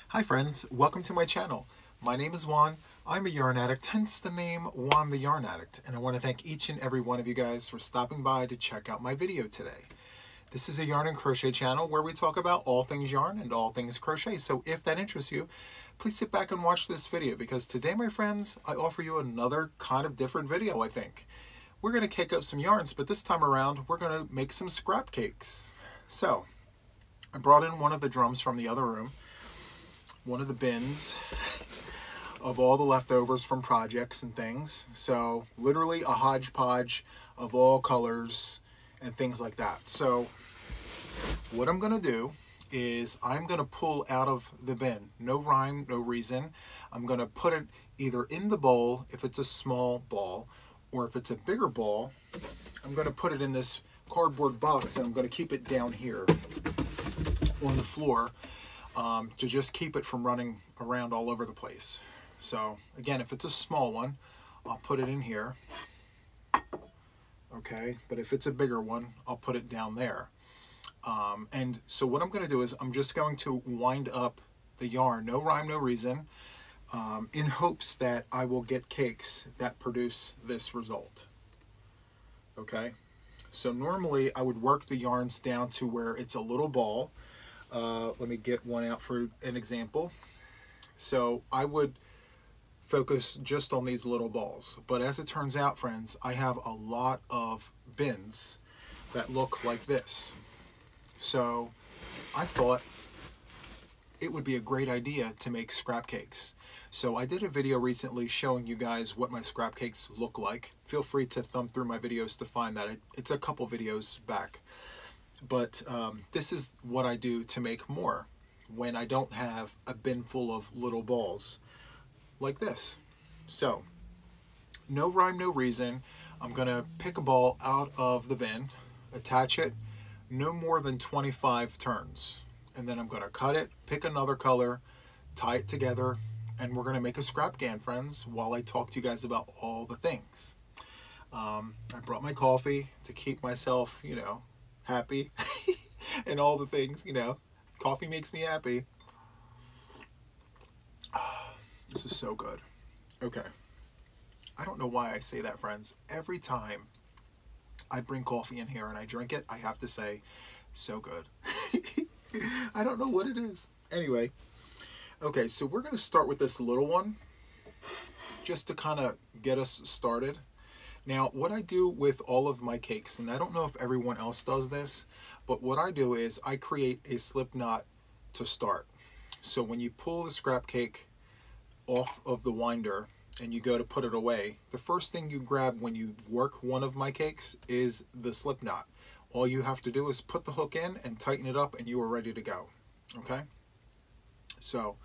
Hi friends, welcome to my channel. My name is Juan. I'm a yarn addict, hence the name Juan the Yarn Addict, and I want to thank each and every one of you guys for stopping by to check out my video today. This is a yarn and crochet channel where we talk about all things yarn and all things crochet, so if that interests you, please sit back and watch this video because today, my friends, I offer you another kind of different video, I think. We're going to cake up some yarns, but this time around, we're going to make some scrap cakes. So, I brought in one of the drums from the other room, one of the bins of all the leftovers from projects and things. So literally a hodgepodge of all colors and things like that. So what I'm going to do is I'm going to pull out of the bin. No rhyme, no reason. I'm going to put it either in the bowl if it's a small ball, or if it's a bigger ball, I'm going to put it in this cardboard box and I'm going to keep it down here on the floor. To just keep it from running around all over the place. So again, if it's a small one, I'll put it in here. Okay, but if it's a bigger one, I'll put it down there. And so what I'm going to do is I'm just going to wind up the yarn, no rhyme, no reason, in hopes that I will get cakes that produce this result. Okay, so normally I would work the yarns down to where it's a little ball. Let me get one out for an example. So I would focus just on these little balls. But as it turns out, friends, I have a lot of bins that look like this. So I thought it would be a great idea to make scrap cakes. So I did a video recently showing you guys what my scrap cakes look like. Feel free to thumb through my videos to find that. It's a couple videos back. But this is what I do to make more when I don't have a bin full of little balls like this. So, no rhyme, no reason. I'm going to pick a ball out of the bin, attach it, no more than 25 turns. And then I'm going to cut it, pick another color, tie it together, and we're going to make a scrap can, friends, while I talk to you guys about all the things. I brought my coffee to keep myself, you know, happy and all the things, you know. Coffee makes me happy. This is so good. Okay. I don't know why I say that, friends. Every time I bring coffee in here and I drink it, I have to say, so good. I don't know what it is. Anyway. Okay, so we're going to start with this little one just to kind of get us started. Now, what I do with all of my cakes, and I don't know if everyone else does this, but what I do is I create a slip knot to start. So when you pull the scrap cake off of the winder and you go to put it away, the first thing you grab when you work one of my cakes is the slip knot. All you have to do is put the hook in and tighten it up and you are ready to go. Okay? So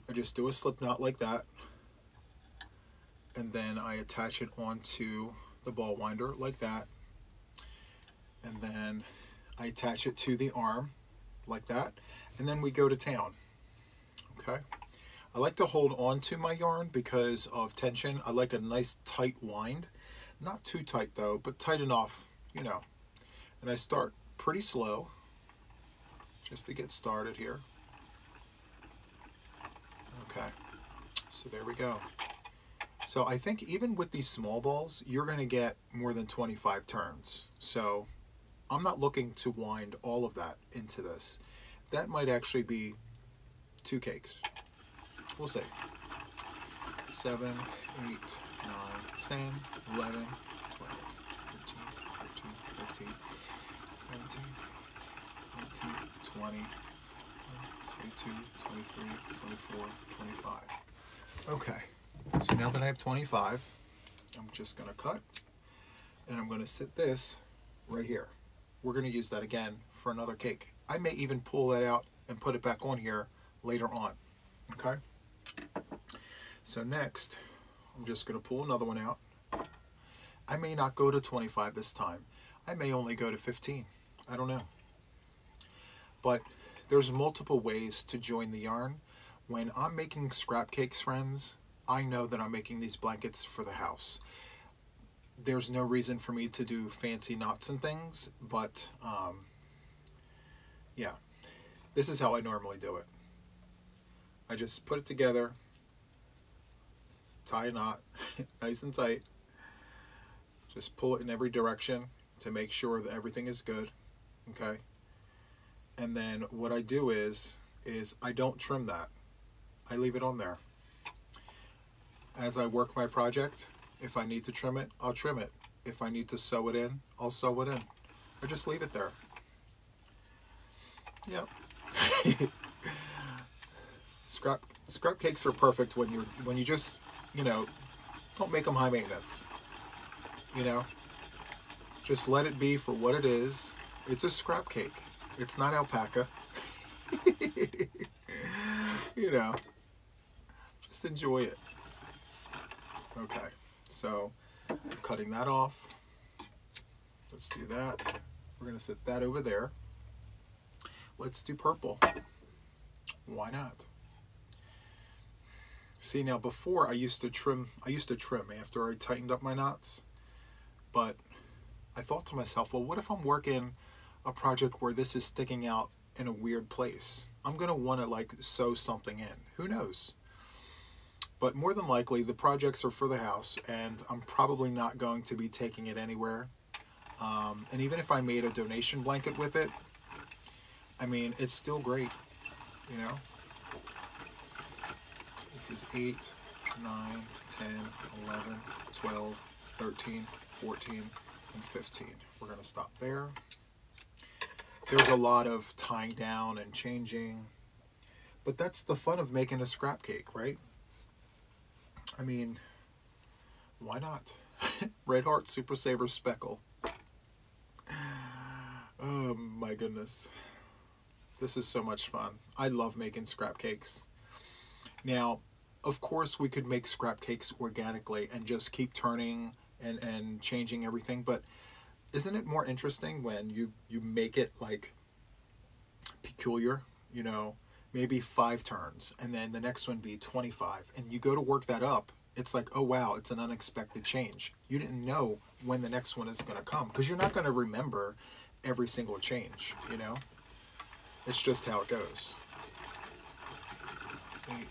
I just do a slip knot like that. And then I attach it onto the ball winder like that. And then I attach it to the arm like that. And then we go to town. Okay. I like to hold on to my yarn because of tension. I like a nice tight wind. Not too tight though, but tight enough, you know. And I start pretty slow just to get started here. Okay. So there we go. So I think even with these small balls, you're going to get more than 25 turns. So I'm not looking to wind all of that into this. That might actually be 2 cakes. We'll see. 7, 8, 9, 10, 11, 12, 13, 14, 15, 17, 18, 20, 22, 23, 24, 25. Okay. So now that I have 25, I'm just going to cut, and I'm going to sit this right here. We're going to use that again for another cake. I may even pull that out and put it back on here later on. Okay? So next, I'm just going to pull another one out. I may not go to 25 this time. I may only go to 15. I don't know. But there's multiple ways to join the yarn. When I'm making scrap cakes, friends, I know that I'm making these blankets for the house. There's no reason for me to do fancy knots and things, but yeah, this is how I normally do it. I just put it together, tie a knot, nice and tight. Just pull it in every direction to make sure that everything is good, okay? And then what I do is I don't trim that. I leave it on there. As I work my project, if I need to trim it, I'll trim it. If I need to sew it in, I'll sew it in. I just leave it there. Yep. Scrap cakes are perfect when you just, you know, don't make them high maintenance. You know, just let it be for what it is. It's a scrap cake. It's not alpaca. You know, just enjoy it. Okay, so I'm cutting that off. Let's do that. We're going to set that over there. Let's do purple. Why not? See, now before I used to trim after I tightened up my knots. But I thought to myself, well, what if I'm working a project where this is sticking out in a weird place? I'm going to want to like sew something in. Who knows? But more than likely, the projects are for the house, and I'm probably not going to be taking it anywhere. And even if I made a donation blanket with it, I mean, it's still great, you know? This is 8, 9, 10, 11, 12, 13, 14, and 15. We're going to stop there. There's a lot of tying down and changing, but that's the fun of making a scrap cake, right? I mean, why not? Red Heart Super Saver Speckle. Oh my goodness. This is so much fun. I love making scrap cakes. Now, of course, we could make scrap cakes organically and just keep turning and changing everything, but isn't it more interesting when you make it like peculiar, you know, maybe 5 turns and then the next one be 25, and you go to work that up, it's like, oh wow, it's an unexpected change. You didn't know when the next one is going to come because you're not going to remember every single change, you know. It's just how it goes. 8, 9,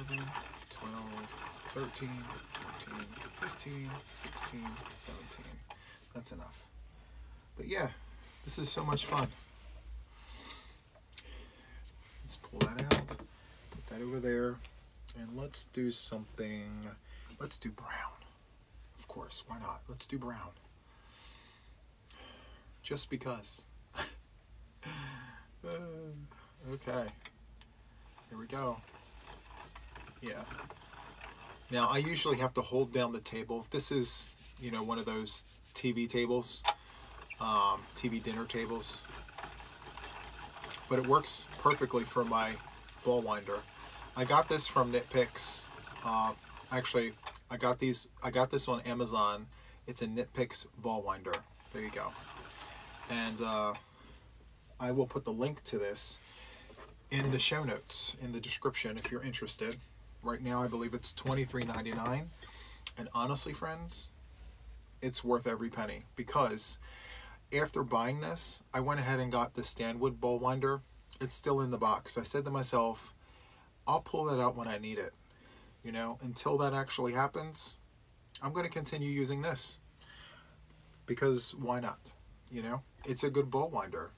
10, 11, 12, 13, 14, 15, 16, 17. That's enough. But yeah, this is so much fun. Let's pull that out, put that over there, and let's do something. Let's do brown. Of course, why not? Let's do brown. Just because. Okay. Here we go. Yeah. Now, I usually have to hold down the table. This is, you know, one of those TV tables, TV dinner tables. But it works perfectly for my ball winder. I got this from Knit Picks. Actually, I got this on Amazon. It's a Knit Picks ball winder. There you go. And I will put the link to this in the show notes, in the description, if you're interested. Right now, I believe it's $23.99. And honestly, friends, it's worth every penny. Because after buying this, I went ahead and got the Stanwood ball winder. It's still in the box. I said to myself, I'll pull that out when I need it. You know, until that actually happens, I'm going to continue using this. Because why not? You know, it's a good ball winder.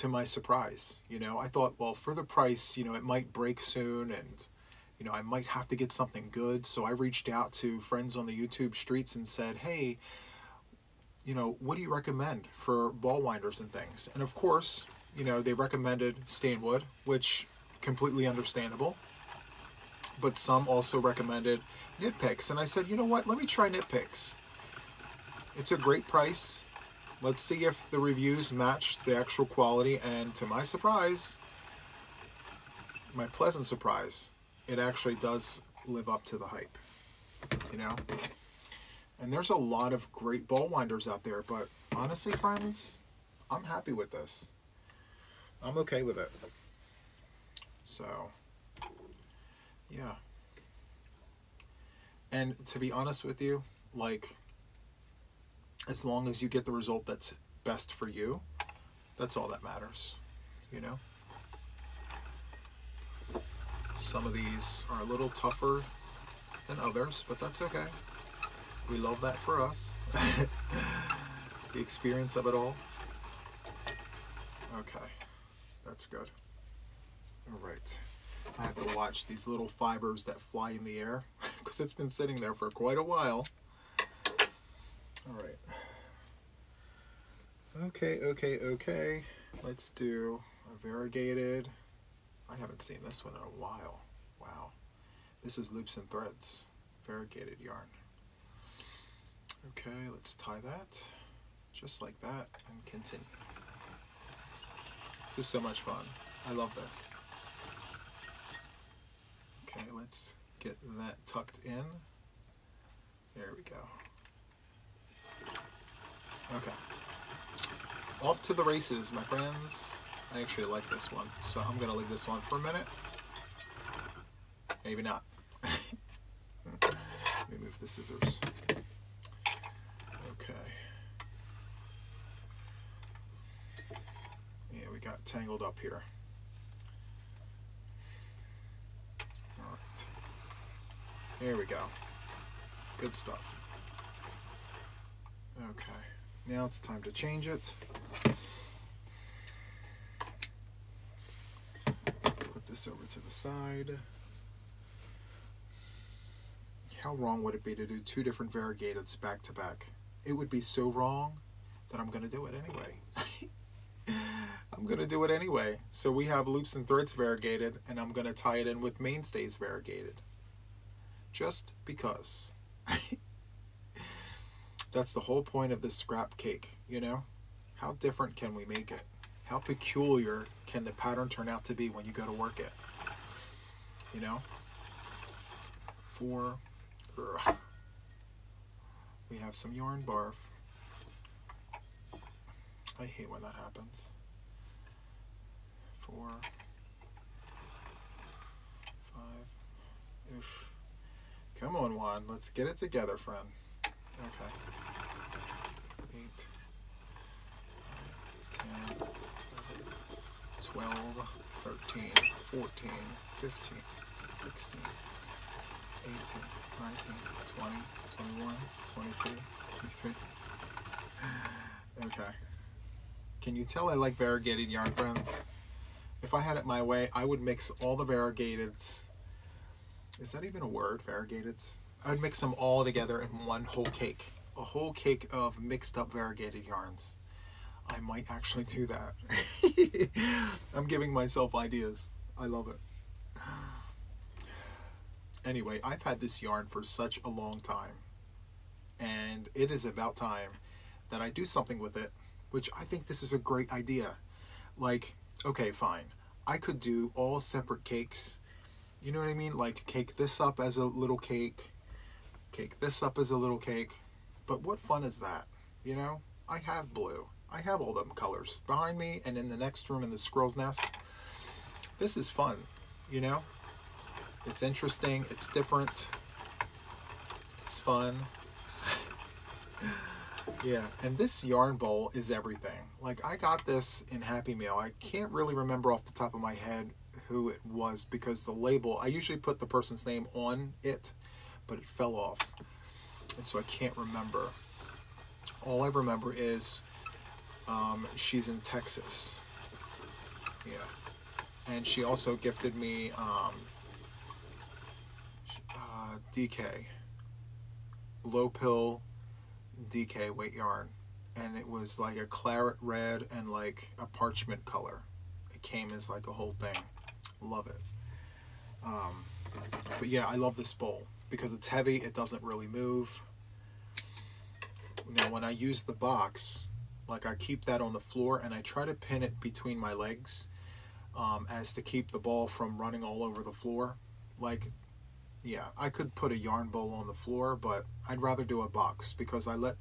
To my surprise, you know, I thought, well, for the price, you know, it might break soon and, you know, I might have to get something good. So I reached out to friends on the YouTube streets and said, hey, you know, what do you recommend for ball winders and things? And of course, you know, they recommended Stanwood, which completely understandable. But some also recommended Knit Picks. And I said, you know what, let me try Knit Picks. It's a great price. Let's see if the reviews match the actual quality, and to my surprise, my pleasant surprise, it actually does live up to the hype, you know? And there's a lot of great ball winders out there, but honestly, friends, I'm happy with this. I'm okay with it. So, yeah. And to be honest with you, like, as long as you get the result that's best for you, that's all that matters, you know? Some of these are a little tougher than others, but that's okay. We love that for us. The experience of it all. Okay, that's good. All right. I have to watch these little fibers that fly in the air because it's been sitting there for quite a while. All right. Okay. Let's do a variegated. I haven't seen this one in a while. Wow. This is Loops and Threads, variegated yarn. Okay, let's tie that just like that and continue. This is so much fun. I love this. Okay, let's get that tucked in. There we go. Okay. Off to the races, my friends. I actually like this one, so I'm going to leave this one for a minute. Maybe not. Let me move the scissors. Okay. Yeah, we got tangled up here. All right. There we go. Good stuff. Okay. Now it's time to change it. Put this over to the side. How wrong would it be to do two different variegateds back to back? It would be so wrong that I'm going to do it anyway. I'm going to do it anyway. So we have Loops and Threads variegated, and I'm going to tie it in with Mainstays variegated. Just because. That's the whole point of this scrap cake, you know? How different can we make it? How peculiar can the pattern turn out to be when you go to work it? You know? We have some yarn barf. I hate when that happens. 4, 5. Oof. Come on, Juan. Let's get it together, friend. Okay. 8, 9, 10, 12, 13, 14, 15, 16, 18, 19, 20, 21, 22, 23. Okay. Can you tell I like variegated yarn, friends? If I had it my way, I would mix all the variegateds. Is that even a word, variegateds? I would mix them all together in one whole cake. A whole cake of mixed up variegated yarns. I might actually do that. I'm giving myself ideas. I love it. Anyway, I've had this yarn for such a long time. And it is about time that I do something with it, which I think this is a great idea. Like, okay, fine. I could do all separate cakes. You know what I mean? Like, cake this up as a little cake. Cake this up as a little cake. But what fun is that? You know? I have blue. I have all them colors behind me and in the next room in the squirrel's nest. This is fun, you know? It's interesting. It's different. It's fun. Yeah, and this yarn bowl is everything. Like, I got this in Happy Meal. I can't really remember off the top of my head who it was because the label, I usually put the person's name on it, but it fell off. And so I can't remember. All I remember is she's in Texas. Yeah. And she also gifted me DK. Low pill DK weight yarn. And it was like a claret red and like a parchment color. It came as like a whole thing. Love it. But yeah, I love this bowl because it's heavy. It doesn't really move. Now when I use the box, like I keep that on the floor and I try to pin it between my legs as to keep the ball from running all over the floor. Like, yeah, I could put a yarn ball on the floor, but I'd rather do a box because I let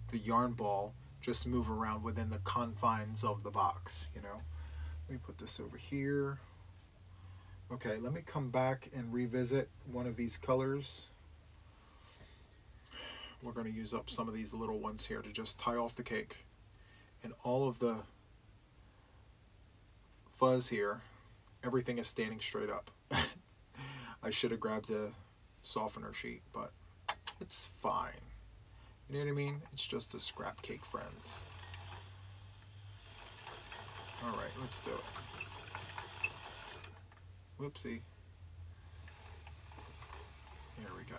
the yarn ball just move around within the confines of the box, you know. Let me put this over here. Okay, let me come back and revisit one of these colors. We're going to use up some of these little ones here to just tie off the cake. And all of the fuzz here, everything is standing straight up. I should have grabbed a softener sheet, but it's fine. You know what I mean? It's just a scrap cake, friends. Alright, let's do it. Whoopsie. Here we go.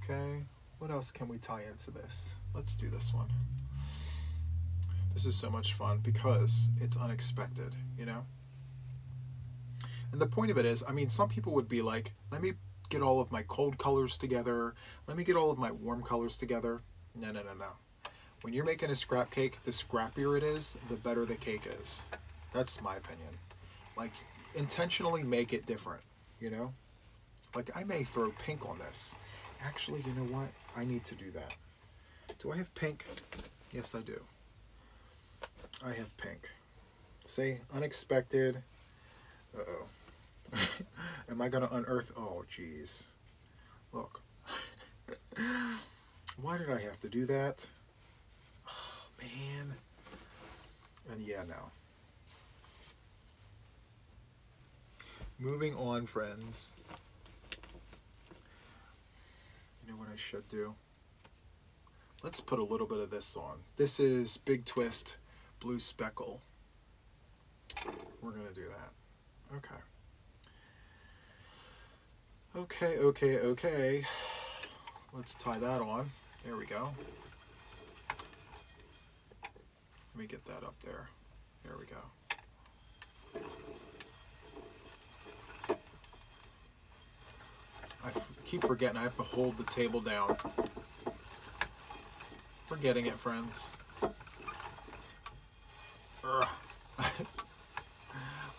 Okay, what else can we tie into this? Let's do this one. This is so much fun because it's unexpected, you know? And the point of it is, I mean, some people would be like, let me get all of my cold colors together. Let me get all of my warm colors together. No, no, no, no. When you're making a scrap cake, the scrappier it is, the better the cake is. That's my opinion. Like, intentionally make it different, you know? Like, I may throw pink on this. Actually, you know what? I need to do that. Do I have pink? Yes, I do. I have pink. Say, unexpected. Uh-oh. Am I going to unearth? Oh, jeez. Look. Why did I have to do that? Oh, man. And yeah, no. Moving on, friends. You know what I should do? Let's put a little bit of this on. This is Big Twist Blue Speckle. We're going to do that. Okay. Okay. Let's tie that on. There we go. Let me get that up there. There we go. I keep forgetting I have to hold the table down. We're getting it, friends.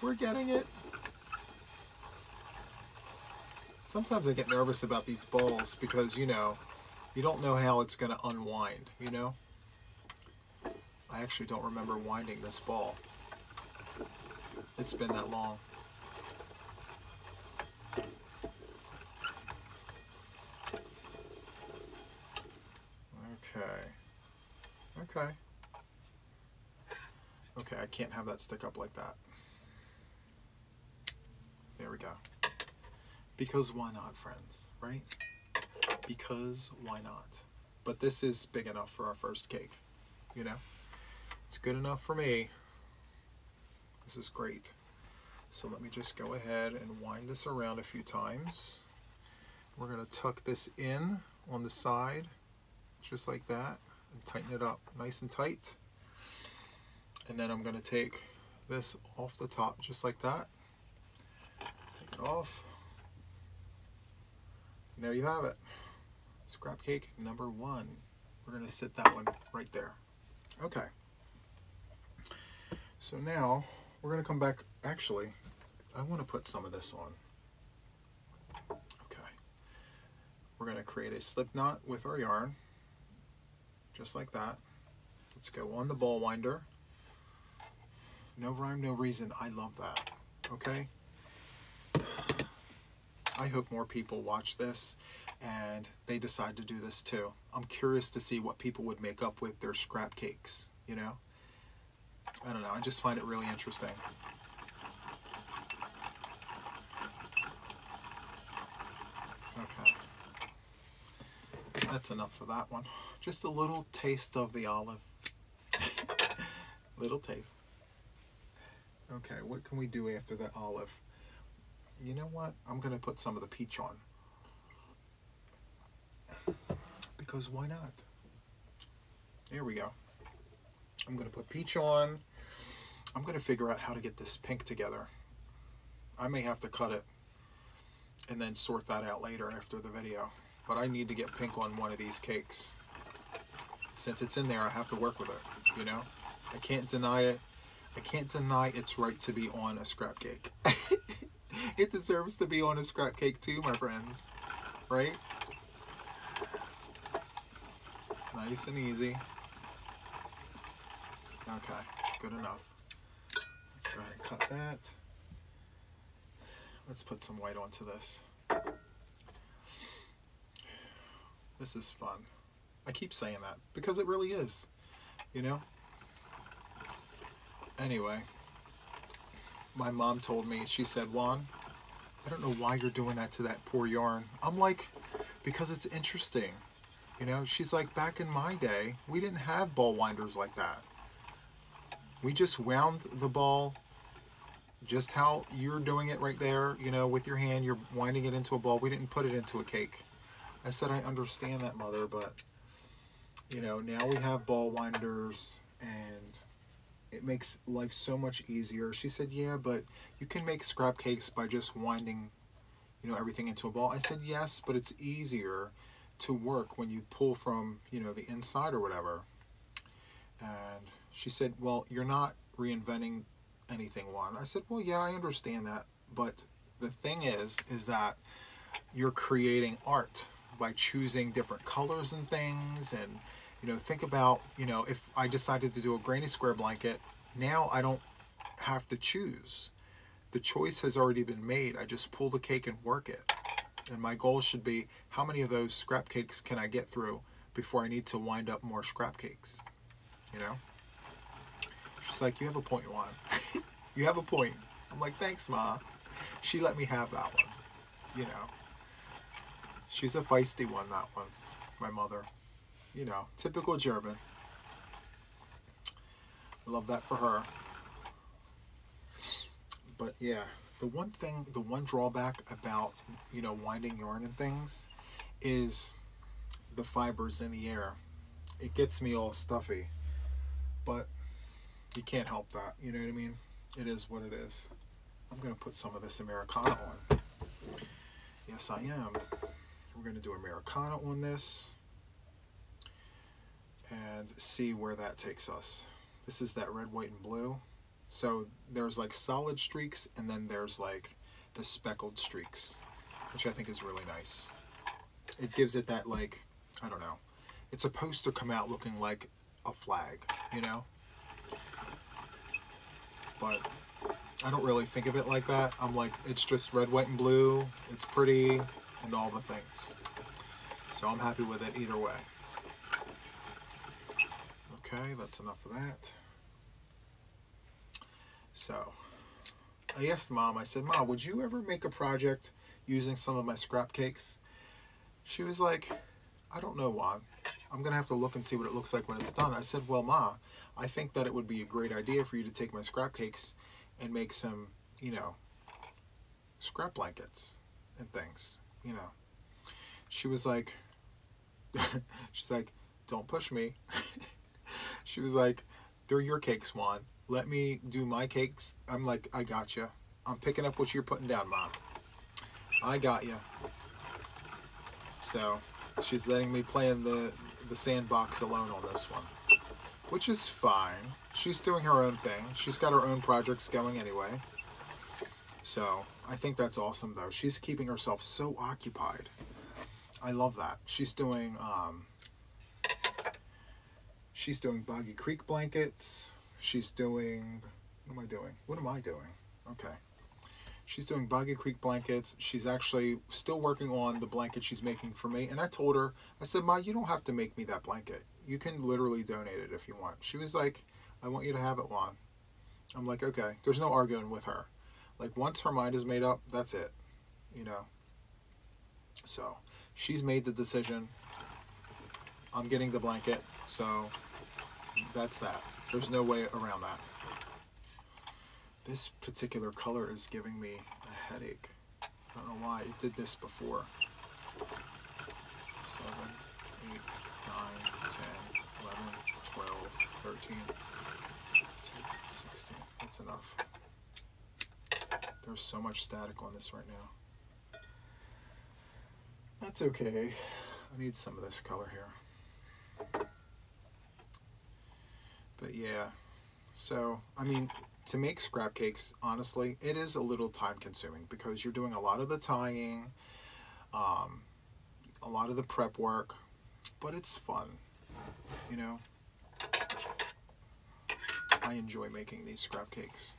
We're getting it. Sometimes I get nervous about these balls because, you know, you don't know how it's going to unwind, you know? I actually don't remember winding this ball. It's been that long. Okay, I can't have that stick up like that. There we go. Because why not, friends, right? Because why not? But this is big enough for our first cake, you know? It's good enough for me. This is great. So let me just go ahead and wind this around a few times. We're going to tuck this in on the side, just like that, and tighten it up nice and tight. And then I'm going to take this off the top, just like that. Take it off. And there you have it. Scrap cake number 1. We're going to sit that one right there. Okay. So now we're going to come back. Actually, I want to put some of this on. Okay. We're going to create a slip knot with our yarn. Just like that. Let's go on the ball winder. No rhyme, no reason. I love that. Okay? I hope more people watch this and they decide to do this too. I'm curious to see what people would make up with their scrap cakes, you know? I don't know. I just find it really interesting. Okay. That's enough for that one. Just a little taste of the olive. Little taste. Okay, what can we do after the olive? You know what? I'm going to put some of the peach on. Because why not? There we go. I'm going to put peach on. I'm going to figure out how to get this pink together. I may have to cut it and then sort that out later after the video. But I need to get pink on one of these cakes. Since it's in there, I have to work with it, you know? I can't deny it. I can't deny its right to be on a scrap cake. It deserves to be on a scrap cake too, my friends. Right? Nice and easy. Okay, good enough. Let's go ahead and cut that. Let's put some white onto this. This is fun. I keep saying that because it really is, you know? Anyway, my mom told me, she said, Juan, I don't know why you're doing that to that poor yarn. I'm like, because it's interesting. You know, she's like, back in my day, we didn't have ball winders like that. We just wound the ball just how you're doing it right there, you know, with your hand, you're winding it into a ball. We didn't put it into a cake. I said, I understand that, Mother, but, you know, now we have ball winders, and it makes life so much easier. She said, yeah, but you can make scrap cakes by just winding, you know, everything into a ball. I said, yes, but it's easier to work when you pull from, you know, the inside or whatever. And she said, well, you're not reinventing anything, Juan. I said, well, yeah, I understand that, but the thing is that you're creating art by choosing different colors and things. And, you know, think about, you know, if I decided to do a granny square blanket, now I don't have to choose. The choice has already been made. I just pull the cake and work it. And my goal should be, how many of those scrap cakes can I get through before I need to wind up more scrap cakes? You know? She's like, you have a point, Juan. You have a point. I'm like, thanks, Ma. She let me have that one. You know. She's a feisty one, that one. My mother. You know, typical German. I love that for her. But yeah, the one drawback about, you know, winding yarn and things is the fibers in the air. It gets me all stuffy. But you can't help that. You know what I mean? It is what it is. I'm going to put some of this Americana on. Yes, I am. We're going to do Americana on this and see where that takes us. This is that red, white, and blue. So there's like solid streaks, and then there's like the speckled streaks, which I think is really nice. It gives it that, like, I don't know. It's supposed to come out looking like a flag, you know? But I don't really think of it like that. I'm like, it's just red, white, and blue. It's pretty, and all the things. So I'm happy with it either way. Okay, that's enough of that. So, I asked Mom, I said, Mom, would you ever make a project using some of my scrap cakes? She was like, I don't know, Juan. I'm going to have to look and see what it looks like when it's done. I said, well, Ma, I think that it would be a great idea for you to take my scrap cakes and make some, you know, scrap blankets and things, you know. She was like, she's like, don't push me. She was like, they're your cakes, Juan. Let me do my cakes. I'm like, I got you. I'm picking up what you're putting down, Mom. I got you. So she's letting me play in the sandbox alone on this one, which is fine. She's doing her own thing. She's got her own projects going anyway. So I think that's awesome, though. She's keeping herself so occupied. I love that. She's doing Boggy Creek blankets. She's doing, what am I doing? What am I doing? Okay. She's doing Boggy Creek blankets. She's actually still working on the blanket she's making for me. And I told her, I said, Ma, you don't have to make me that blanket. You can literally donate it if you want. She was like, I want you to have it, Juan. I'm like, okay. There's no arguing with her. Like, once her mind is made up, that's it. You know? So, she's made the decision. I'm getting the blanket. So, that's that. There's no way around that. This particular color is giving me a headache. I don't know why. It did this before. 7, 8, 9, 10, 11, 12, 13, 16. That's enough. There's so much static on this right now. That's okay. I need some of this color here. But yeah, so, I mean, to make scrap cakes, honestly, it is a little time consuming because you're doing a lot of the tying, a lot of the prep work, but it's fun, you know. I enjoy making these scrap cakes.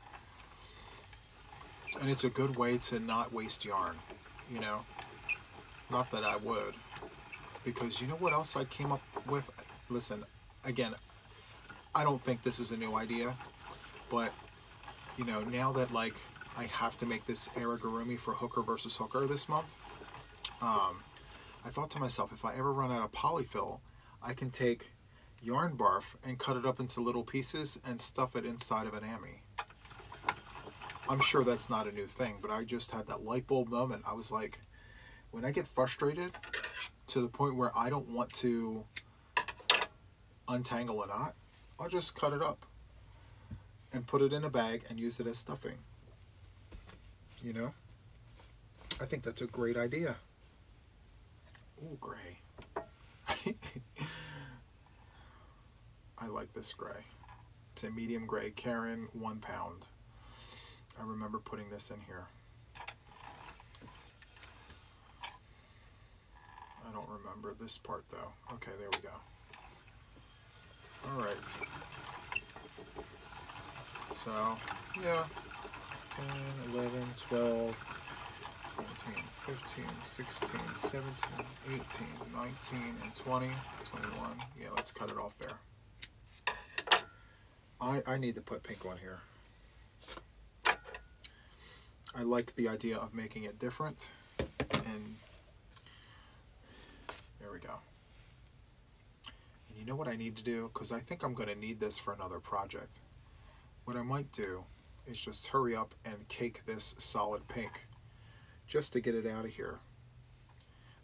And it's a good way to not waste yarn, you know. Not that I would, because you know what else I came up with? Listen, again, I don't think this is a new idea, but, you know, now that, like, I have to make this amigurumi for hooker versus hooker this month. I thought to myself, if I ever run out of polyfill, I can take yarn barf and cut it up into little pieces and stuff it inside of an ami. I'm sure that's not a new thing, but I just had that light bulb moment. I was like, when I get frustrated to the point where I don't want to untangle a knot, I'll just cut it up and put it in a bag and use it as stuffing. You know? I think that's a great idea. Ooh, gray. I like this gray. It's a medium gray Karen, 1 pound. I remember putting this in here. I don't remember this part though. Okay, there we go. All right. So, yeah. 10, 11, 12, 14, 15, 16, 17, 18, 19, and 20, 21. Yeah, let's cut it off there. I need to put pink on here. I like the idea of making it different, and there we go. And you know what I need to do? Because I think I'm going to need this for another project. What I might do is just hurry up and cake this solid pink just to get it out of here.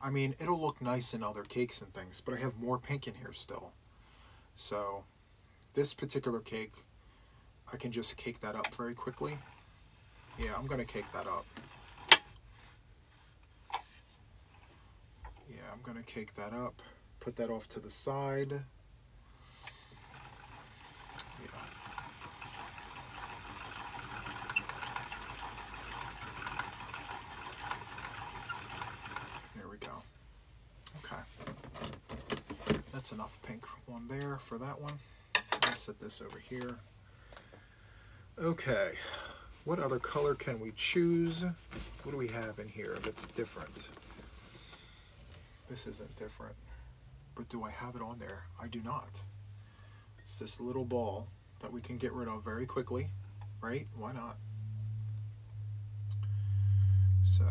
I mean, it'll look nice in other cakes and things, but I have more pink in here still. So this particular cake, I can just cake that up very quickly. Yeah, I'm going to cake that up. Yeah, I'm going to cake that up. Put that off to the side. Yeah. There we go. Okay. That's enough pink on there for that one. I'll set this over here. Okay. What other color can we choose? What do we have in here that's different? This isn't different. But do I have it on there? I do not. It's this little ball that we can get rid of very quickly, right? Why not? So,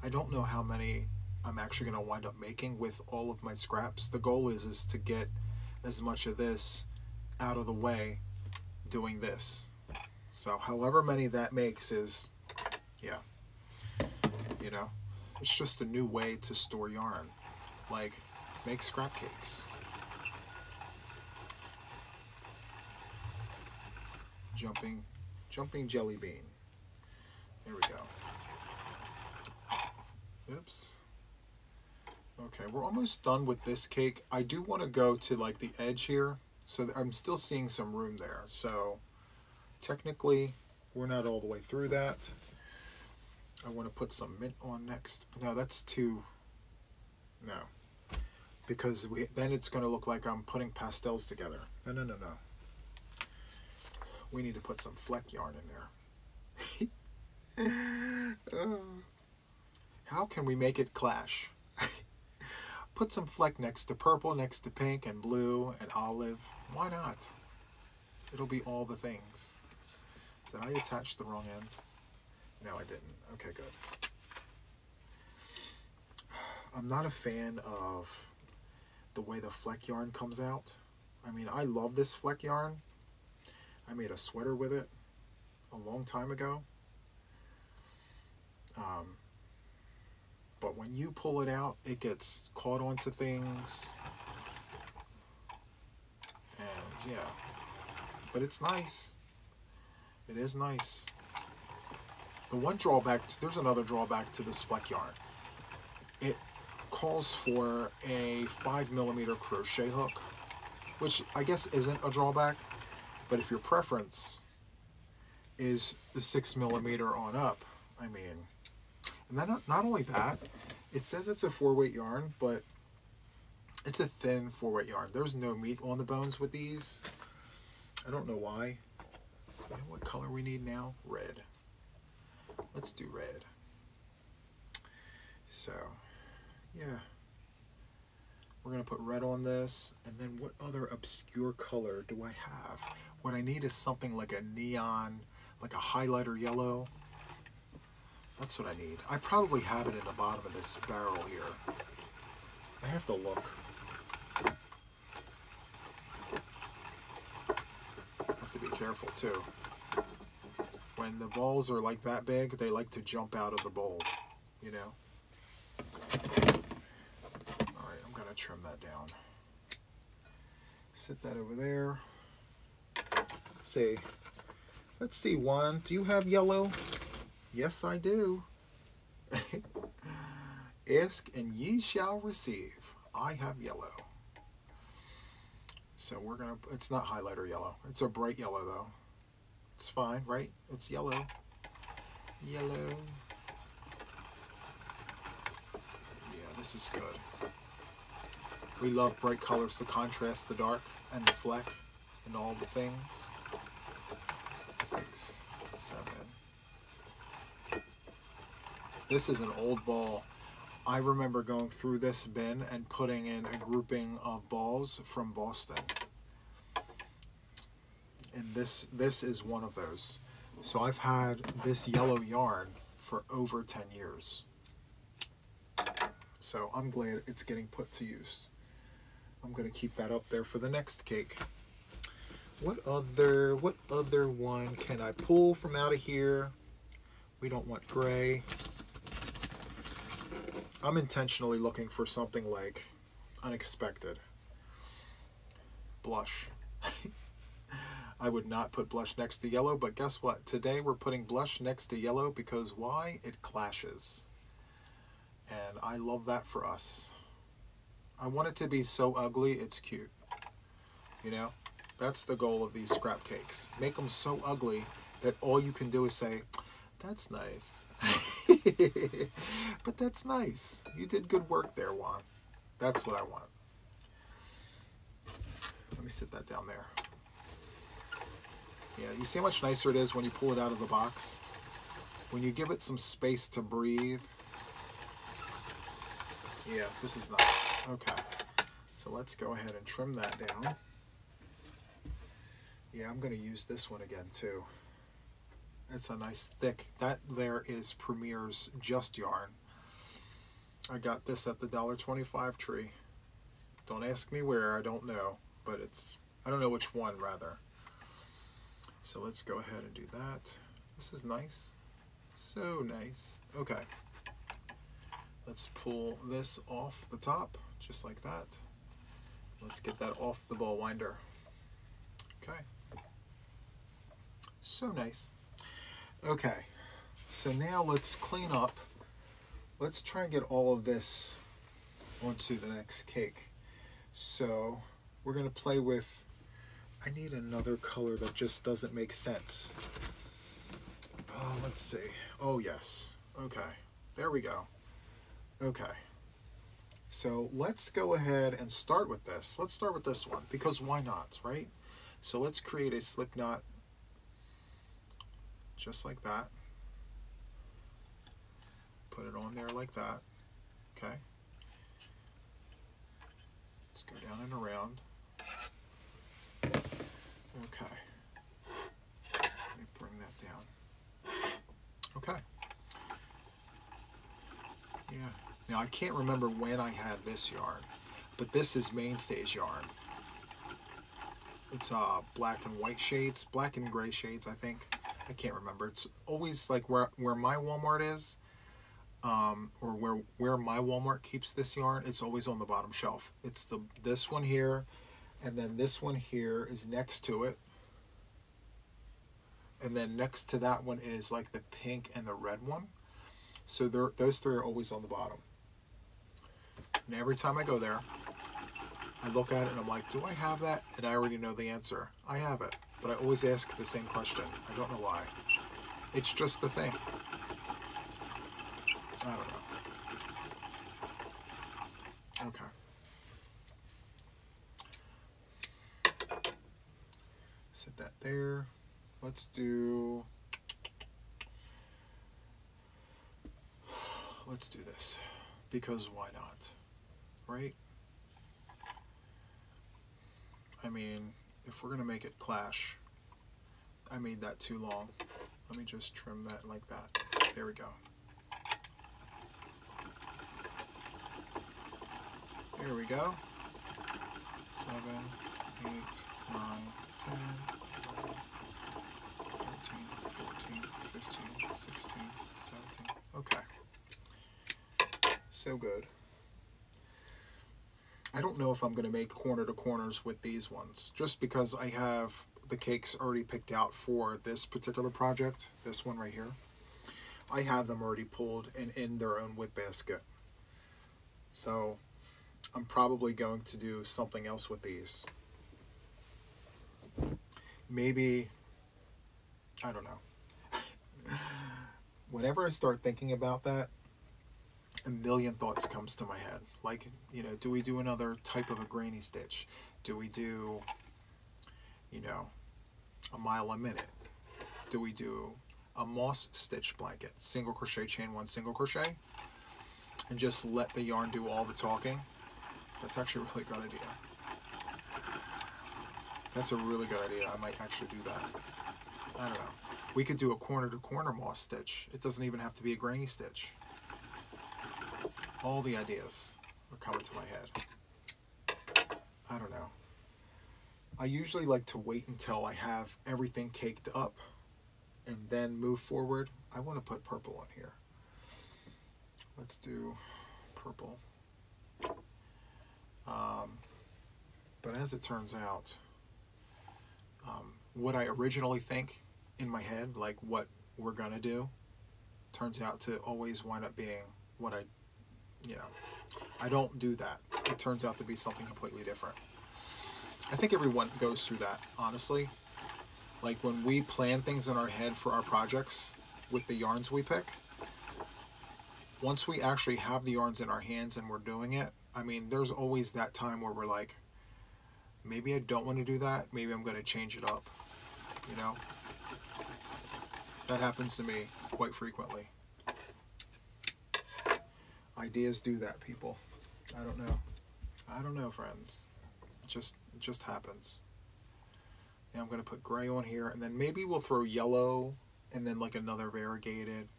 I don't know how many I'm actually going to wind up making with all of my scraps. The goal is to get as much of this out of the way doing this. So however many that makes is, yeah, you know, it's just a new way to store yarn. Like, make scrap cakes. Jumping jelly bean. There we go. Oops. Okay, we're almost done with this cake. I do want to go to like the edge here, so I'm still seeing some room there. So technically, we're not all the way through that. I want to put some mint on next. No, that's too... No. Because then it's going to look like I'm putting pastels together. No, no, no, no. We need to put some fleck yarn in there. How can we make it clash? Put some fleck next to purple, next to pink, and blue, and olive. Why not? It'll be all the things. Did I attach the wrong end? No, I didn't. Okay, good. I'm not a fan of the way the fleck yarn comes out. I mean, I love this fleck yarn. I made a sweater with it a long time ago. But when you pull it out, it gets caught onto things. And yeah, but it's nice. It is nice. The one drawback, there's another drawback to this fleck yarn. It calls for a 5mm crochet hook, which I guess isn't a drawback, but if your preference is the 6mm on up, I mean, and then not only that, it says it's a 4-weight yarn, but it's a thin 4-weight yarn. There's no meat on the bones with these. I don't know why. You know what color we need now? Red. Let's do red. So, yeah. We're going to put red on this. And then what other obscure color do I have? What I need is something like a neon, like a highlighter yellow. That's what I need. I probably have it in the bottom of this barrel here. I have to look. I have to be careful too. When the balls are like that big, they like to jump out of the bowl, you know? Alright, I'm going to trim that down. Sit that over there. Let's see. Let's see, Juan, do you have yellow? Yes, I do. Ask and ye shall receive. I have yellow. So we're going to, it's not highlighter yellow. It's a bright yellow though. It's fine, right? It's yellow. Yellow. Yeah, this is good. We love bright colors to contrast the dark and the fleck and all the things. 6, 7. This is an old ball. I remember going through this bin and putting in a grouping of balls from Boston. And this is one of those. So I've had this yellow yarn for over 10 years. So I'm glad it's getting put to use. I'm going to keep that up there for the next cake. What other one can I pull from out of here? We don't want gray. I'm intentionally looking for something like unexpected. Blush. I would not put blush next to yellow, but guess what? Today we're putting blush next to yellow because why? It clashes. And I love that for us. I want it to be so ugly, it's cute. You know? That's the goal of these scrap cakes. Make them so ugly that all you can do is say, that's nice. But that's nice. You did good work there, Juan. That's what I want. Let me sit that down there. Yeah, you see how much nicer it is when you pull it out of the box? When you give it some space to breathe. Yeah, this is nice. Okay. So let's go ahead and trim that down. Yeah, I'm going to use this one again too. It's a nice thick. That there is Premier's Just Yarn. I got this at the $1.25 tree. Don't ask me where, I don't know. But it's, I don't know which one rather. So let's go ahead and do that. This is nice. So nice. Okay. Let's pull this off the top, just like that. Let's get that off the ball winder. Okay. So nice. Okay. So now let's clean up. Let's try and get all of this onto the next cake. So we're going to play with, I need another color that just doesn't make sense. Let's see. Oh, yes. Okay. There we go. Okay. So let's go ahead and start with this. Let's start with this one, because why not, right? So let's create a slip knot just like that. Put it on there like that. Okay. Let's go down and around. Okay. Let me bring that down. Okay. Yeah. Now I can't remember when I had this yarn, but this is Mainstay's yarn. It's black and white shades, black and gray shades, I think. I can't remember. It's always like where my Walmart is, or where my Walmart keeps this yarn. It's always on the bottom shelf. It's this one here, and then this one here is next to it, and then next to that one is like the pink and the red one. So those three are always on the bottom. And every time I go there, I look at it and I'm like, do I have that? And I already know the answer. I have it. But I always ask the same question. I don't know why. It's just the thing. I don't know. Okay. Set that there. Let's do this. Because why not? Right? I mean, if we're going to make it clash, I made that too long. Let me just trim that like that. There we go. There we go. 7, 8, 9, 10, 11, 13, 14, 15, 16, 17. Okay. So good. I don't know if I'm going to make corner to corners with these ones, just because I have the cakes already picked out for this particular project, this one right here. I have them already pulled and in their own whip basket. So I'm probably going to do something else with these. Maybe, I don't know. Whenever I start thinking about that, a million thoughts comes to my head. Like, you know, do we do another type of a granny stitch? Do we do, you know, a mile a minute? Do we do a moss stitch blanket? Single crochet, chain one, single crochet, and just let the yarn do all the talking? That's actually a really good idea. That's a really good idea. I might actually do that. I don't know. We could do a corner to corner moss stitch. It doesn't even have to be a granny stitch. All the ideas are coming to my head. I don't know. I usually like to wait until I have everything caked up and then move forward. I want to put purple on here. Let's do purple. But as it turns out, what I originally think in my head, like what we're going to do, turns out to always wind up being what I don't do that. It turns out to be something completely different. I think everyone goes through that, honestly. Like when we plan things in our head for our projects with the yarns we pick, once we actually have the yarns in our hands and we're doing it, I mean, there's always that time where we're like, maybe I don't want to do that. Maybe I'm going to change it up, you know? That happens to me quite frequently. Ideas do that, people. I don't know. I don't know, friends. It just happens. Yeah, I'm going to put gray on here, and then maybe we'll throw yellow, and then like another variegated.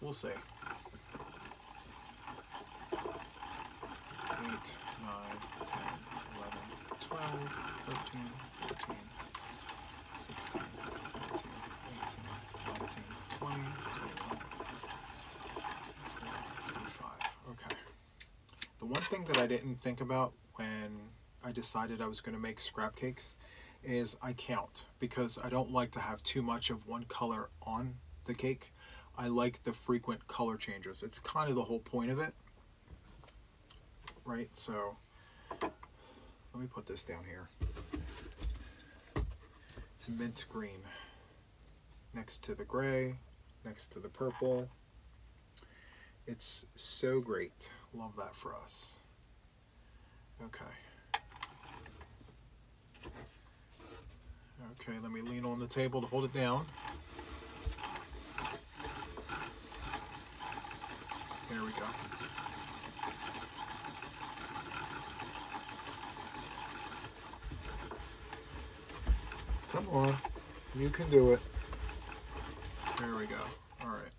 We'll see. 8, 9, 10, 11, 12, 13, 14, 16, 17, 18, 19, 20, 21, 25. Okay. The one thing that I didn't think about when I decided I was going to make scrap cakes is I count, because I don't like to have too much of one color on the cake. I like the frequent color changes. It's kind of the whole point of it, right? So let me put this down here. It's mint green next to the gray, next to the purple. It's so great. Love that for us. Okay. Okay, let me lean on the table to hold it down. There we go. Come on, you can do it. There we go. All right.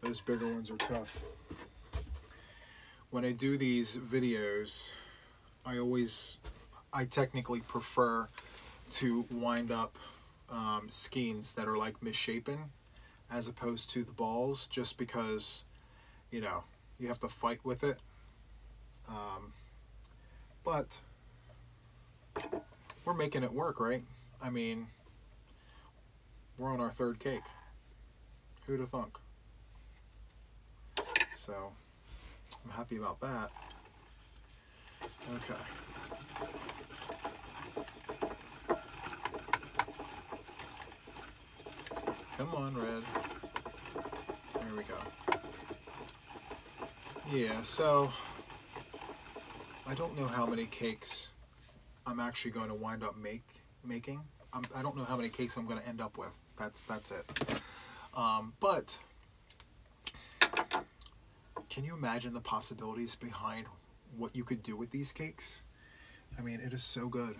Those bigger ones are tough. When I do these videos, I technically prefer to wind up skeins that are like misshapen as opposed to the balls, just because, you know, you have to fight with it. But we're making it work, right? I mean, we're on our third cake. Who'd have thunk? So I'm happy about that. Okay. Come on, red. There we go. Yeah, so I don't know how many cakes I'm actually going to wind up making. I don't know how many cakes I'm going to end up with. That's it. But can you imagine the possibilities behind what you could do with these cakes? I mean, it is so good.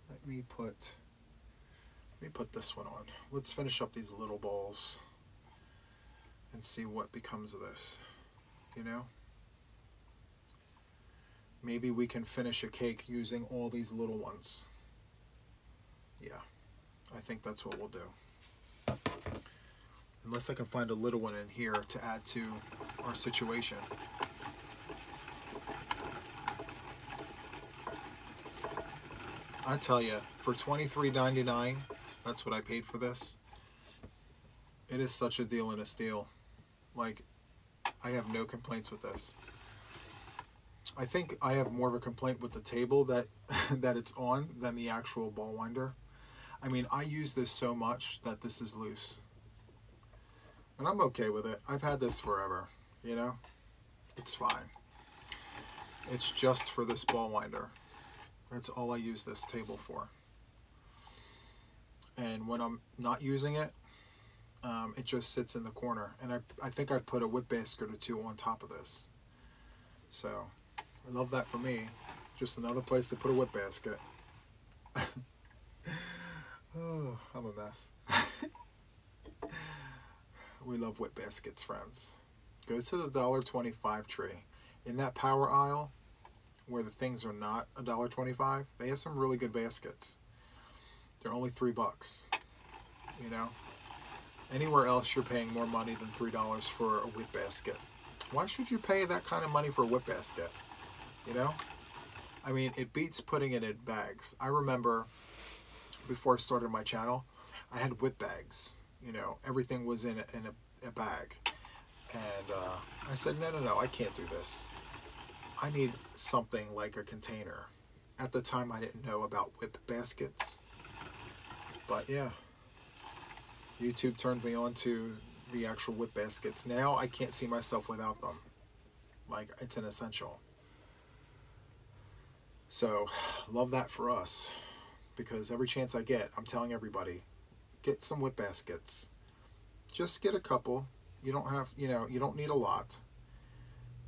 Let me put put this one on. Let's finish up these little balls and see what becomes of this, you know? Maybe we can finish a cake using all these little ones. Yeah, I think that's what we'll do. Unless I can find a little one in here to add to our situation. I tell you, for $23.99, that's what I paid for this. It is such a deal and a steal. Like, I have no complaints with this. I think I have more of a complaint with the table that that it's on than the actual ball winder. I mean, I use this so much that this is loose. And I'm okay with it. I've had this forever, you know? It's fine. It's just for this ball winder. That's all I use this table for. And when I'm not using it, it just sits in the corner. And I think I put a whip basket or two on top of this. So, I love that for me. Just another place to put a whip basket. Oh, I'm a mess. We love whip baskets, friends. Go to the $1.25 tree. In that power aisle, where the things are not $1.25, they have some really good baskets. They're only $3, you know? Anywhere else, you're paying more money than $3 for a whip basket. Why should you pay that kind of money for a whip basket? You know? I mean, it beats putting it in bags. I remember before I started my channel, I had whip bags. You know, everything was in a bag. And I said, no, I can't do this. I need something like a container. At the time, I didn't know about whip baskets. But yeah, YouTube turned me on to the actual whip baskets. Now I can't see myself without them. Like, it's an essential. So, love that for us. Because every chance I get, I'm telling everybody, get some whip baskets. Just get a couple. You don't have, you know, you don't need a lot.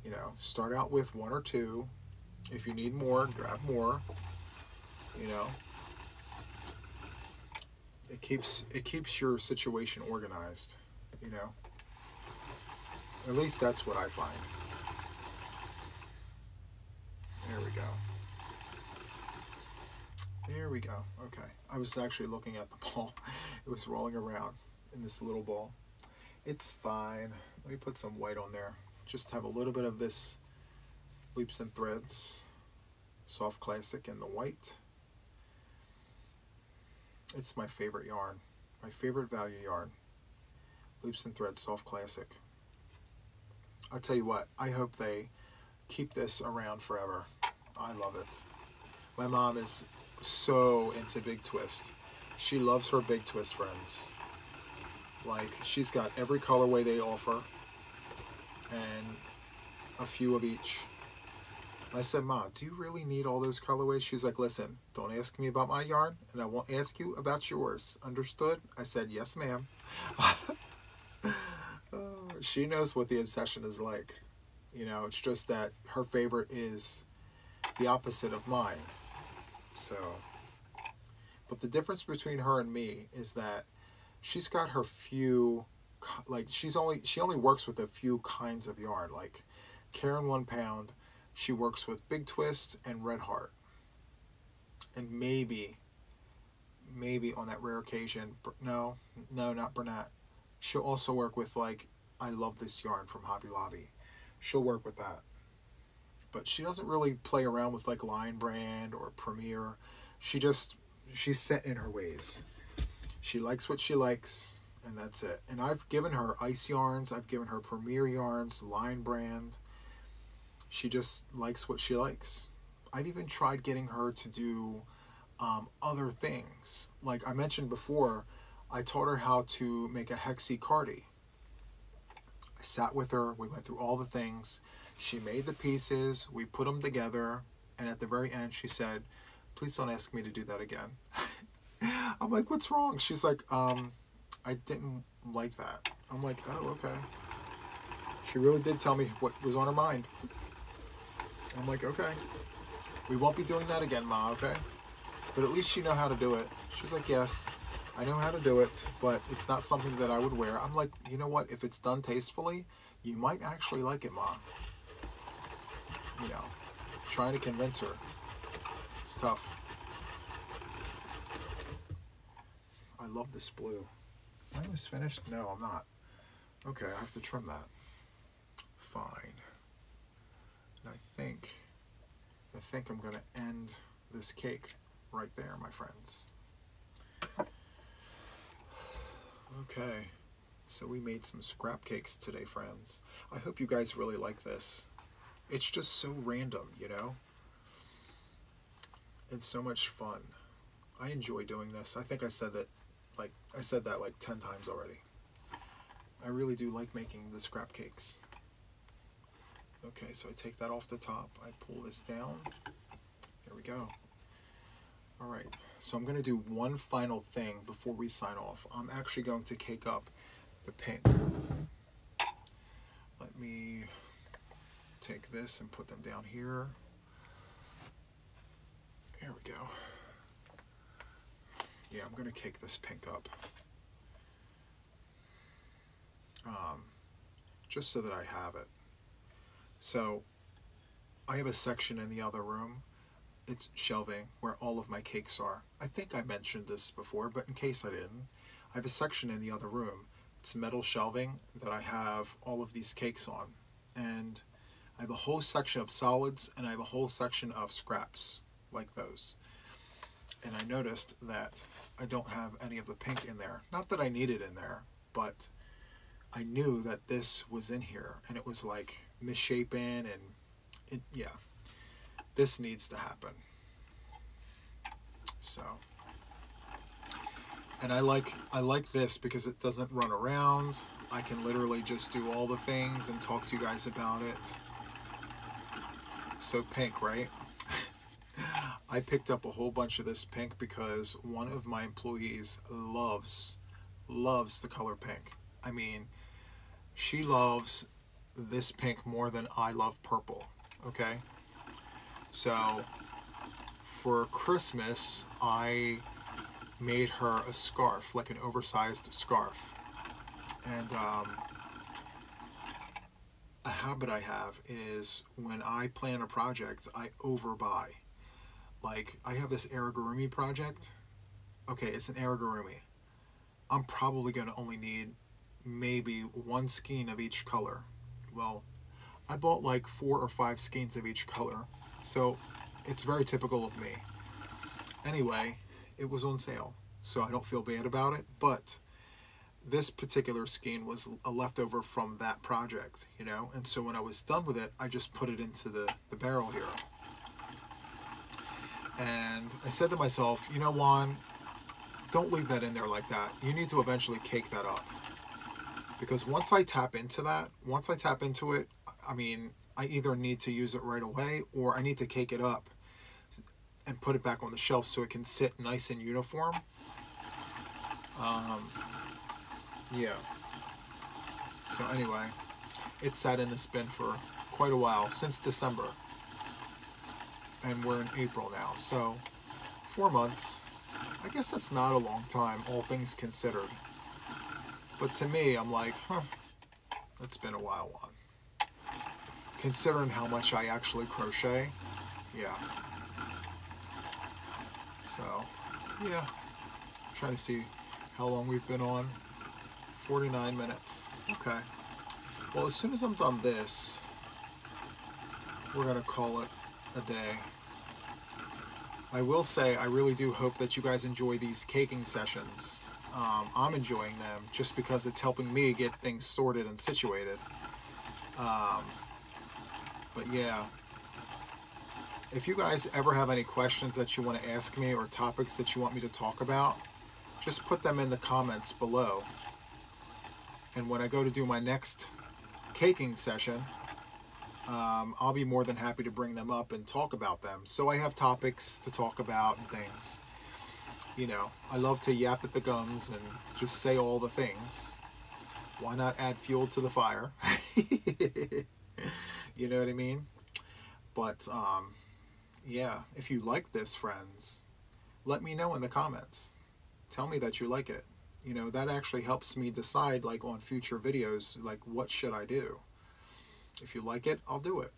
You know, start out with one or two. If you need more, grab more. You know, it keeps your situation organized. You know, at least that's what I find. There we go. There we go. Okay, I was actually looking at the ball. It was rolling around in this little ball. It's fine. Let me put some white on there. Just have a little bit of this Loops and Threads Soft Classic in the white. It's my favorite yarn. My favorite value yarn. Loops and Threads Soft Classic. I'll tell you what, I hope they keep this around forever. I love it. My mom is so into Big Twist. She loves her Big Twist, friends. Like, she's got every colorway they offer and a few of each. I said, Ma, do you really need all those colorways? She's like, listen, don't ask me about my yarn and I won't ask you about yours. Understood? I said, yes, ma'am. She knows what the obsession is like. You know, it's just that her favorite is the opposite of mine. So, but the difference between her and me is that she's got her few, like, she only works with a few kinds of yarn. Like, Karen 1 Pound, she works with Big Twist and Red Heart. And maybe on that rare occasion, no, not Bernat. She'll also work with, like, I love this yarn from Hobby Lobby. She'll work with that. But she doesn't really play around with, like, Lion Brand or Premier. She's set in her ways. She likes what she likes, and that's it. And I've given her ice yarns. I've given her Premier yarns, Lion Brand. She just likes what she likes. I've even tried getting her to do other things. Like I mentioned before, I taught her how to make a hexie cardi. I sat with her. We went through all the things. She made the pieces. We put them together. And at the very end, she said, please don't ask me to do that again. I'm like, what's wrong? She's like, I didn't like that. I'm like, oh, okay. She really did tell me what was on her mind. I'm like, okay. We won't be doing that again, Ma, okay? But at least you know how to do it. She's like, yes. I know how to do it, but it's not something that I would wear. I'm like, you know what? If it's done tastefully, you might actually like it, Mom. You know, trying to convince her. It's tough. I love this blue. Am I almost finished? No, I'm not. Okay, I have to trim that. Fine. And I think I'm going to end this cake right there, my friends. Okay, so we made some scrap cakes today, friends. I hope you guys really like this. It's just so random, you know? It's so much fun. I enjoy doing this. I think I said that like 10 times already. I really do like making the scrap cakes. Okay, so I take that off the top. I pull this down. There we go. All right, so I'm going to do one final thing before we sign off. I'm actually going to cake up the pink. Let me take this and put them down here. There we go. Yeah, I'm going to cake this pink up. Just so that I have it. So, I have a section in the other room. It's shelving where all of my cakes are. I think I mentioned this before, but in case I didn't, I have a section in the other room. It's metal shelving that I have all of these cakes on. And I have a whole section of solids and I have a whole section of scraps, like those. And I noticed that I don't have any of the pink in there. Not that I need it in there, but I knew that this was in here and it was like misshapen and yeah, this needs to happen. So, and I like this because it doesn't run around. I can literally just do all the things and talk to you guys about it. So pink, right? I picked up a whole bunch of this pink because one of my employees loves the color pink. I mean, she loves this pink more than I love purple, okay? So, for Christmas, I made her a scarf, like an oversized scarf. And a habit I have is when I plan a project, I overbuy. Like, I have this amigurumi project. Okay, it's an amigurumi. I'm probably going to only need maybe one skein of each color. Well, I bought like 4 or 5 skeins of each color, so it's very typical of me. Anyway, it was on sale, so I don't feel bad about it, but this particular skein was a leftover from that project, you know, and so when I was done with it, I just put it into the barrel here. And I said to myself, you know, Juan, don't leave that in there like that. You need to eventually cake that up. Because once I tap into it, I mean, I either need to use it right away or I need to cake it up and put it back on the shelf so it can sit nice and uniform. Yeah. So anyway, it sat in this bin for quite a while, since December. And we're in April now, so 4 months. I guess that's not a long time, all things considered. But to me, I'm like, it's been a while, Juan. Considering how much I actually crochet, yeah. So, yeah. I'm trying to see how long we've been on. 49 minutes. Okay. Well, as soon as I'm done this, we're going to call it a day. I will say, I really do hope that you guys enjoy these caking sessions. I'm enjoying them just because it's helping me get things sorted and situated. But yeah, if you guys ever have any questions that you want to ask me or topics that you want me to talk about, just put them in the comments below. And when I go to do my next caking session, I'll be more than happy to bring them up and talk about them. So I have topics to talk about and things. You know, I love to yap at the gums and just say all the things. Why not add fuel to the fire? You know what I mean? But, yeah, if you like this, friends, let me know in the comments. Tell me that you like it. You know, that actually helps me decide, like, on future videos, like, what should I do? If you like it, I'll do it.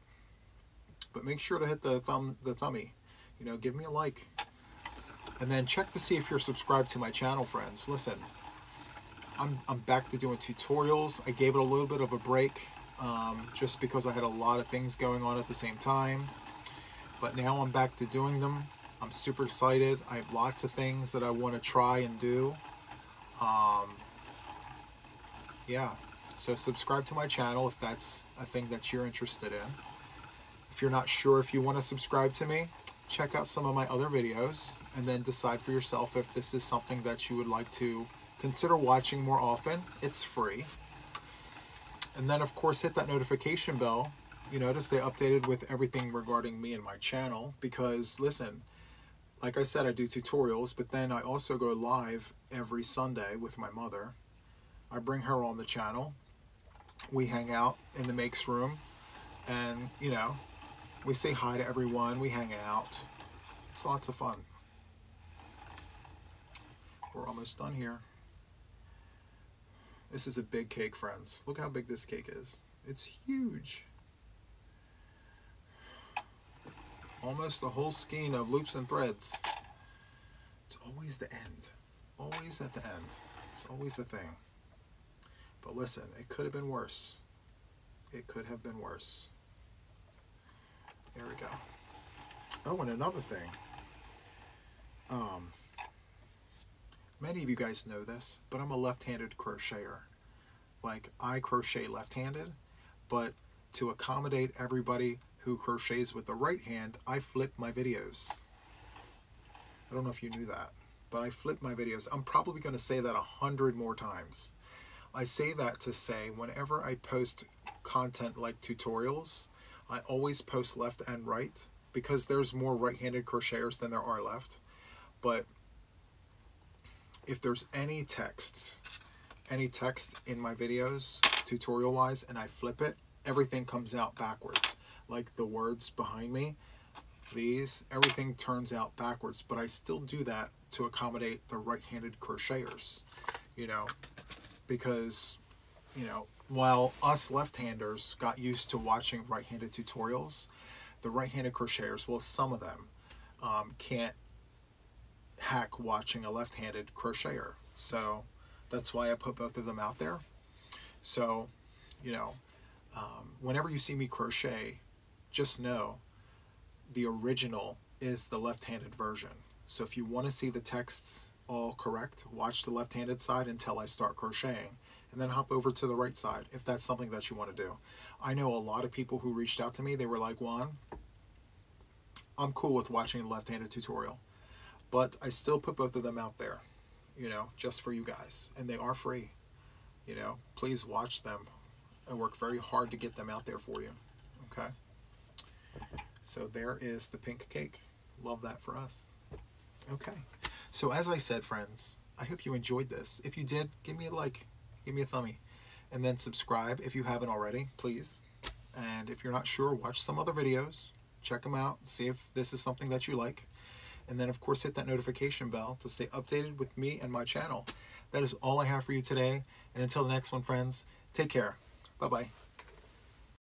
But make sure to hit the thummy. You know, give me a like. And then check to see if you're subscribed to my channel, friends. Listen, I'm back to doing tutorials. I gave it a little bit of a break just because I had a lot of things going on at the same time. But now I'm back to doing them. I'm super excited. I have lots of things that I want to try and do. Yeah, so subscribe to my channel if that's a thing that you're interested in. If you're not sure if you want to subscribe to me, check out some of my other videos and then decide for yourself if this is something that you would like to consider watching more often. It's free. And then, of course, hit that notification bell, you know, to stay updated with everything regarding me and my channel. Because, listen, like I said, I do tutorials, but then I also go live every Sunday with my mother. I bring her on the channel. We hang out in the Makes Room, and, you know, we say hi to everyone. We hang out. It's lots of fun. We're almost done here. This is a big cake, friends. Look how big this cake is. It's huge. Almost a whole skein of loops and threads. It's always the end. Always at the end. It's always the thing. But listen, it could have been worse. It could have been worse. There we go. Oh, and another thing. Many of you guys know this, but I'm a left-handed crocheter. Like, I crochet left-handed, but to accommodate everybody who crochets with the right hand, I flip my videos. I don't know if you knew that, but I flip my videos. I'm probably going to say that 100 more times. I say that to say whenever I post content like tutorials, I always post left and right because there's more right-handed crocheters than there are left. But if there's any text in my videos, tutorial-wise, and I flip it, everything comes out backwards. Like the words behind me, everything turns out backwards, but I still do that to accommodate the right-handed crocheters, you know, because, you know, while us left-handers got used to watching right-handed tutorials, the right-handed crocheters, well, some of them can't hack watching a left-handed crocheter. So that's why I put both of them out there. So, you know, whenever you see me crochet, just know the original is the left-handed version. So if you want to see the texts all correct, watch the left-handed side until I start crocheting, and then hop over to the right side if that's something that you want to do. I know a lot of people who reached out to me, they were like, Juan, I'm cool with watching a left-handed tutorial, but I still put both of them out there, you know, just for you guys, and they are free. You know, please watch them. I work very hard to get them out there for you. Okay? So there is the pink cake. Love that for us. Okay. So as I said, friends, I hope you enjoyed this. If you did, give me a like. Give me a thumbie. And then subscribe if you haven't already, please. And if you're not sure, watch some other videos. Check them out. See if this is something that you like. And then, of course, hit that notification bell to stay updated with me and my channel. That is all I have for you today. And until the next one, friends, take care. Bye-bye.